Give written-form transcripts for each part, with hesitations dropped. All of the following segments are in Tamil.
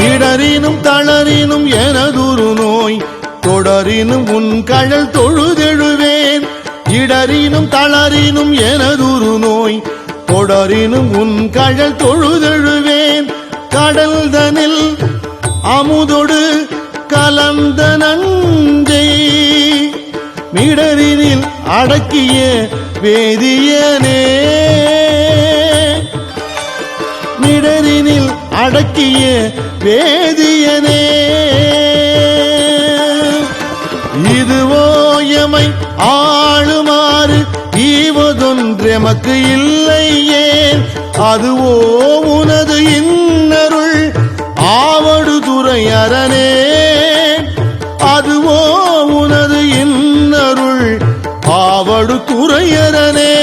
இடரினும் தளரினும் எனதுரு நோய் தொடரினும் உன் கழல் தொழுதெழுவேன். இடரினும் தளரினும் எனதுரு நோய் தொடரினும் உன் கழல் தொழுதெழுவேன். கடல்தனில் அமுதொடு கலந்த நஞ்சை மிடரினில் அடக்கிய வேதியனே. மிடரினில் அடக்கிய வேதியனே. இதுவோ எமை ஆளுமாறு ஈவதொன்றெமக்கு இல்லையே. அதுவோ உனது இன்னருள் ஆவடுதுறை அரணே. அதுவோ உனது இன்னருள் ஆவடுதுறை அரணே.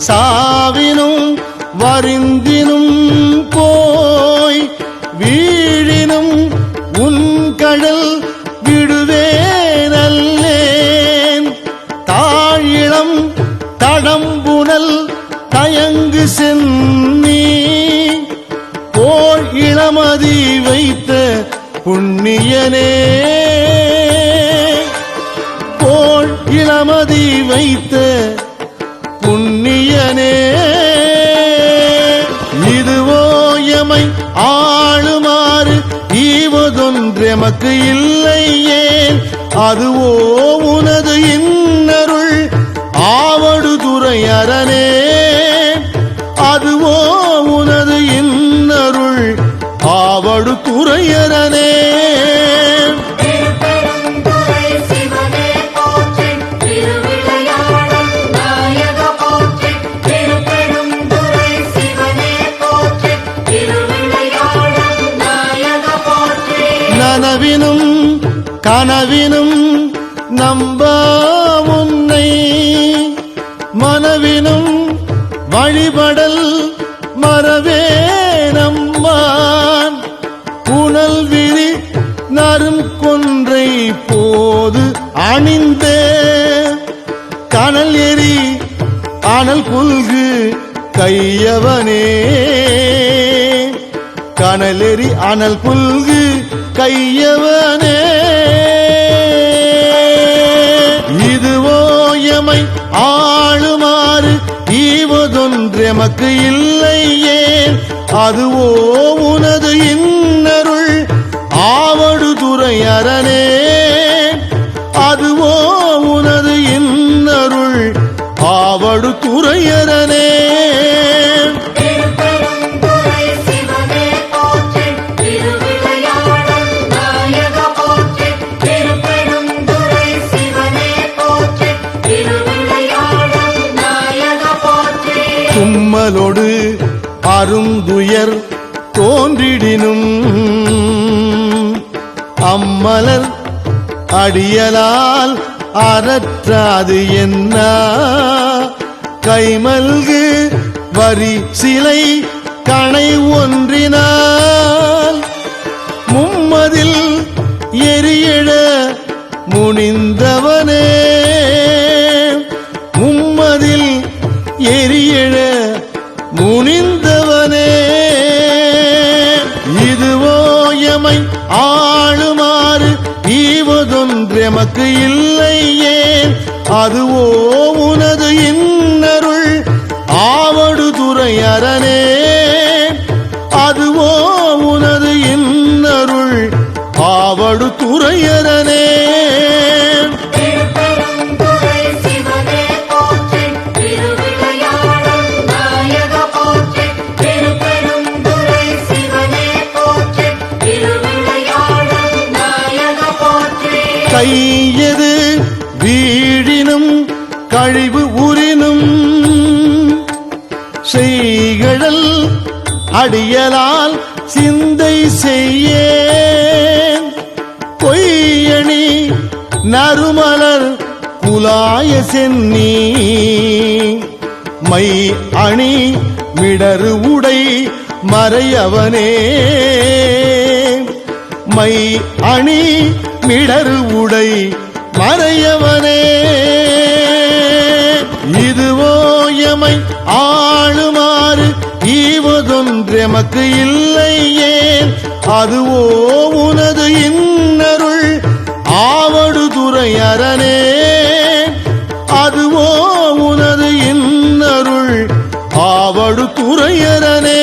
சாவினும் வரிந்தினும் போய் வீழினும் உன் கடல் விடுவேனல்லேன். தாழிளம் தடம்புணல் தயங்கு சென்னி போல் இளமதி வைத்த புண்ணியனே. போல் இளமதி வைத்த புண்ணியனே. இதுவோ எமை ஆளுமாறு ஈவதொன்றெமக்கு இல்லையே. அதுவோ உனது இன்னருள் ஆவடுதுறை அரணே. அதுவோ உனது இன்னருள் ஆவடுதுறை அரணே. நனவினும் கனவினும் நம்பா உன்னை மனவினும் வழிபடல் மறவே நம்மான். புனல் விரி நரும் கொன்றை போது அணிந்த கனல் எரி அனல் புல்கு கையவனே. கனலெறி அனல் புல்கு கையவனே. இதுவோ எமை ஆளுமாறு ஈவதொன்றெமக்கு இல்லையே. அதுவோ உனது இன்னருள் ஆவடுதுறை அரணே. அதுவோ உனது இன்னருள் ஆவடுதுறை அரணே. தும்மலோடு அருந்துயர் தோன்றிடினும் அம்மலர் அடியலால் அறற்றாது என்ன. கைமல்கு வரி சிலை கணை ஒன்றினால் மும்மதில் எரியெழ முனிந்தவனே. மும்மதில் எரியெழ முனிந்தவனே. இதுவோ எமை ஆளுமாறு ஈவதொன்றெமக்கு இல்லையே. அதுவோ உனது இன்னருள் ஆவடுதுறை அரணே. அதுவோ உனது இன்னருள் ஆவடுதுறை அரணே. கையது வீழினும் கழிவு உரினும் செய்கழல் அடியலால் சிந்தை செய்ய. பொய்யணி நறுமலர் குலாய சென்னி மை அணி மிடரு உடை மறையவனே மை அணி மிடரு உடை மறையவனே இதுவோ எமை ஆளுமாறு ஈவதொன்றெமக்கு இல்லையே அதுவோ உனது இன்னருள் ஆவடுதுறை அரணே அதுவோ உனது இன்னருள் ஆவடுதுறை அரணே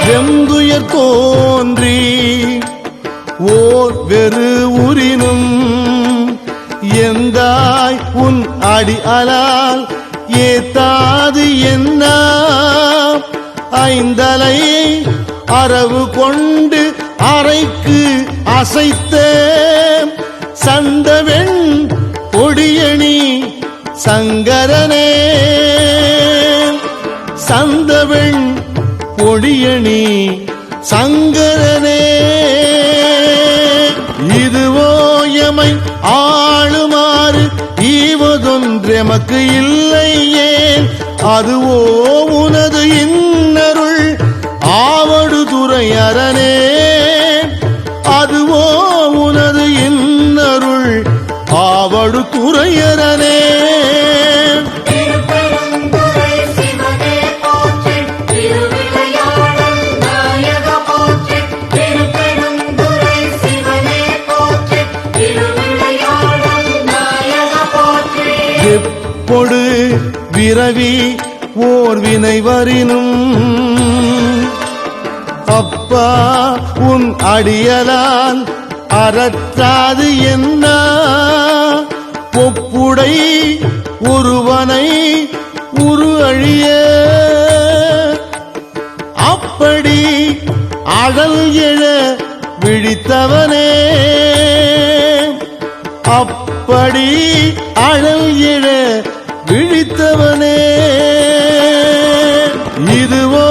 வெந்துயர் தோன்றி ஓர் வெறு உரினும் எந்தாய் உன் அடி அலால் ஏத்தாது என்ன ஐந்தலை அரவு கொண்டு அறைக்கு அசைத்த சந்தவெண் பொடியணி சங்கரனே சந்தவெண் பொடியணி சங்கரனே இதுவோ எமை ஆளுமாறு ஈவதொன்றெமக்கு இல்லையே அதுவோ உனது இன்னருள் ஆவடுதுறை அரணே அதுவோ உனது இன்னருள் ஆவடுதுறை அரணே எப்பொடு விரவி ஓர் வினை வரினும் அப்பா உன் அடியலால் அறற்றாது என்ன ஒப்புடை ஒருவனை உரு அழிய அப்படி அழல் எழ விழித்தவனே அப்படி அழல் எழ விழித்தவனே இதுவோ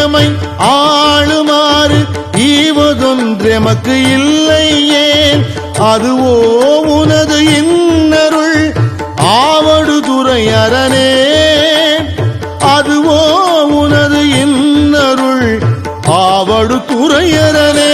எமை ஆளுமாறு ஈவதொன்றெமக்கு இல்லையே அதுவோ உனது இன்னருள் ஆவடுதுறை அரணே அதுவோ உனது இன்னருள் ஆவடுதுறை அரணே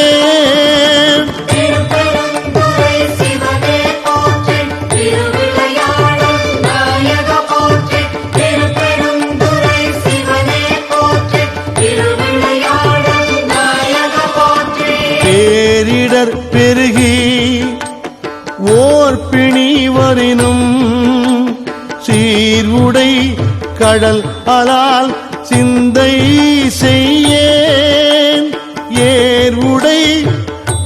பேரிடர் பெருகி ஓர் பிணி வரினும் சீர்வுடை கடல் அலால் சிந்தை செய்யேன் ஏர்வுடை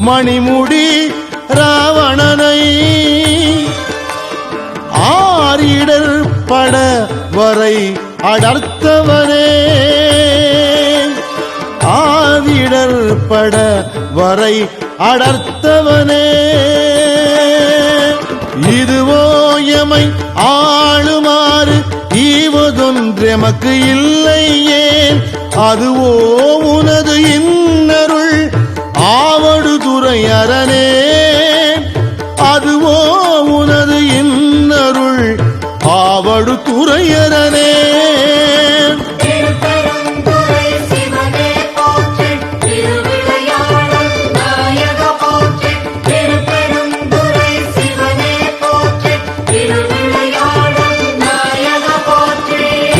மணிமுடி ராவணனை ஆரிடர் பட வரை அடர்த்தவனே ஆவிடர் பட வரை அடர்த்தவனே இதுவோ எமை ஆளுமாறு ஈவதொன்றெமக்கு இல்லையே அதுவோ உனது இன்னருள் ஆவடுதுறை அரணே அதுவோ உனது இன்னருள் ஆவடுதுறை அரணே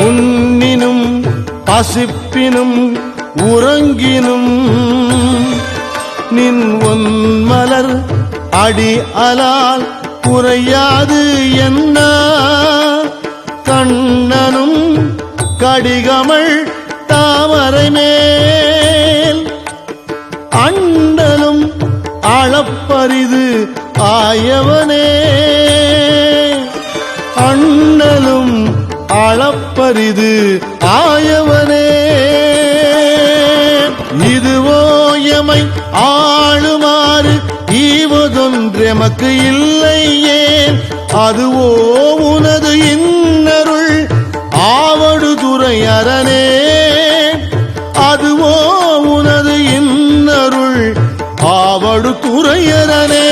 உன்னினும் பசிப்பினும் உறங்கினும் நின் ஒன்மலர் அடி அலால் குறையாது என்ன கண்ணனும் கடிகமள் தாமரை மேல் அண்டலும் அளப்பரிது ஆயவனே அண்ணலும் அளப்பரிது ஆயவனே இதுவோ எமை ஆளுமாறு ஈவதொன்றெமக்கு இல்லையே அதுவோ உனது இன்னருள் ஆவடுதுறை அரணே அதுவோ உனது இன்னருள் ஆவடு துறையரனே.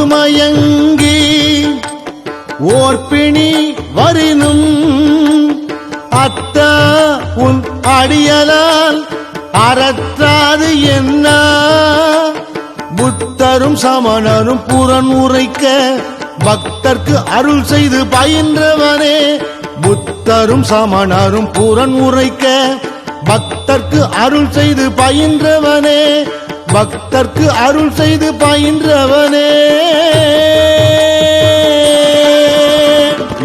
மயங்கி ஓர்பிணி வரினும் அத்தா உன் அடியலால் அறற்றாது என்ன. புத்தரும் சமணரும் புறன் உரைக்க பக்தர்க்கு அருள் செய்து பயின்றவனே. புத்தரும் சமணரும் புறன் உரைக்க பக்தர்க்கு அருள் செய்து பயின்றவனே. பக்தர்க்கு அருள் செய்து பயின்றவனே.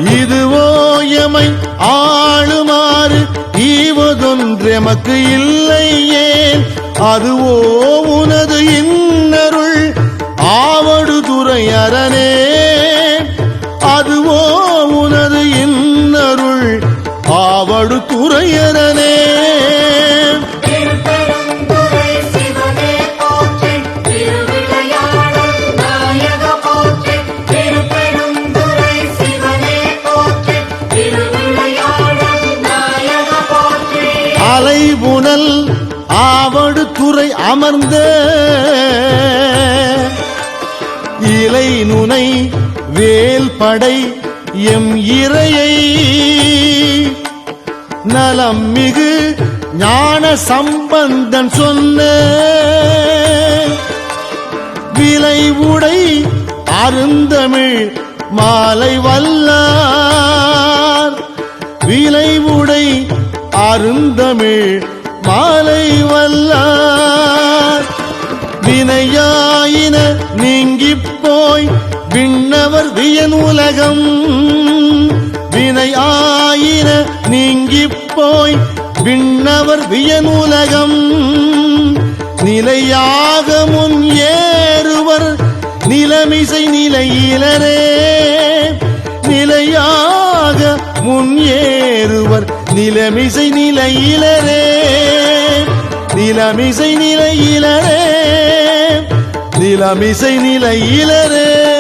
இதுவோ எமை ஆளுமாறு ஈவதொன்றெமக்கு இல்லையே. அதுவோ உனது இன்னருள் ஆவடு துறையரனே. அதுவோ உனது இன்னருள் ஆவடு துறையரனே. அலைபுனல் ஆவடு துறை அமர்ந்த இலை நுனை வேல்படை எம் இறையை நலம் மிகு ஞான சம்பந்தன் சொன்ன விலை உடை அருந்தமிழ் மாலை வல்லார். விலை உடை அருந்தமிழ் மாலை வல்லார். வினையாயின நீங்கிப் போய் விண்ணவர் வியனுலகம். வினையாயின நீங்கிப் போய் விண்ணவர் வியனுலகம். நிலையாக முன் ஏறுவர் நிலமிசை நிலையிலரே. நிலையாக முன் ஏறுவர் நிலமிசை நிலையிலரே. நிலமிசை நிலையிலரே. நிலமிசை நிலையிலரே.